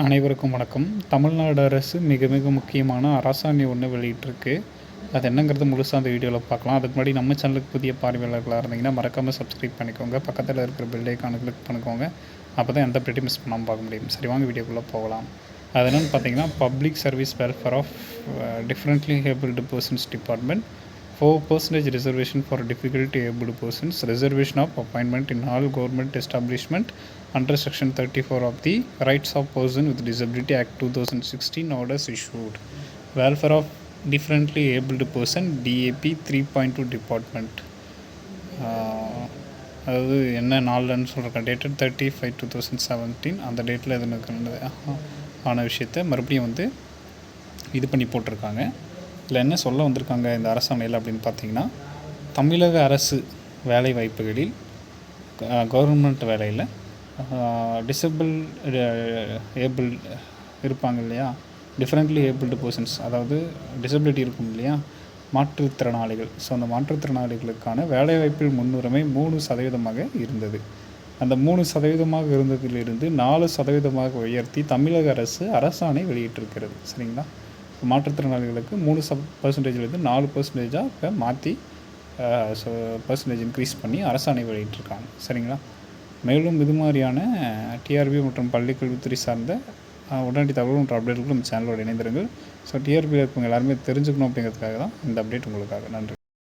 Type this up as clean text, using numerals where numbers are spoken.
அனைவருக்கும் வணக்கம். தமிழ்நாடு அரசு மிக மிக முக்கியமான அரசாணை ஒன்று வெளியிட்டிருக்கு. அது என்னங்கிறது முழுசாக அந்த வீடியோவில் பார்க்கலாம். அதுக்கு முன்னாடி நம்ம சேனலுக்கு புதிய பார்வையாளர்களாக இருந்தீங்கன்னா மறக்காமல் சப்ஸ்கிரைப் பண்ணிக்கோங்க. பக்கத்தில் இருக்கிற பெல் ஐக்கானை கிளிக் பண்ணிக்கோங்க. அப்போ தான் எந்த அப்டேட்டும் மிஸ் பண்ணாமல் பார்க்க முடியும். சரி, வாங்க வீடியோக்குள்ளே போகலாம். அது என்னென்னு பார்த்தீங்கன்னா, public service welfare of differently abled persons department 4% reservation for difficulty abled persons, reservation of appointment in all government establishment under section 34 of the Rights of Person with Disability Act 2016 orders issued. Welfare of differently abled person DAP 3.2 department. அதாவது என்ன நாள்னு சொல்கிறேன், dated 30/5/2017. அந்த டேட்டில் எதுன்னு ஆன விஷயத்தை மறுபடியும் இது பண்ணி போட்டிருக்காங்க. இதில் என்ன சொல்ல வந்திருக்காங்க இந்த அரசாணையில் அப்படின்னு பார்த்தீங்கன்னா, தமிழக அரசு வேலை வாய்ப்புகளில் கவர்மெண்ட் வேலையில் ஏபிள் இருப்பாங்க இல்லையா, டிஃப்ரெண்ட்லி ஏபிள்டு பர்சன்ஸ், அதாவது டிசபிலிட்டி இருக்கும் இல்லையா, மாற்றுத்திறனாளிகள். ஸோ அந்த மாற்றுத்திறனாளிகளுக்கான வேலைவாய்ப்பில் முன்னுரிமை 3% இருந்தது. அந்த 3% இருந்ததிலிருந்து 4% உயர்த்தி தமிழக அரசு அரசாணை வெளியிட்டிருக்கிறது. சரிங்களா? மாற்றுத்திறனாளிகளுக்கு 3%லேருந்து 4% இப்போ மாற்றி பர்சன்டேஜ் இன்க்ரீஸ் பண்ணி அரசாணை வெளியிட்டிருக்காங்க. சரிங்களா? மேலும் இது மாதிரியான டிஆர்பி மற்றும் பள்ளிக்கல்வித்துறை சார்ந்த உடனடி தகவல் மற்றும் அப்டேட்டுகளும் நம்ம சேனலோடு இணைந்திருங்கள். ஸோ டிஆர்பியில் இருக்கவங்க எல்லாருமே தெரிஞ்சுக்கணும் அப்படிங்கிறதுக்காக தான் இந்த அப்டேட் உங்களுக்காக. நன்றி.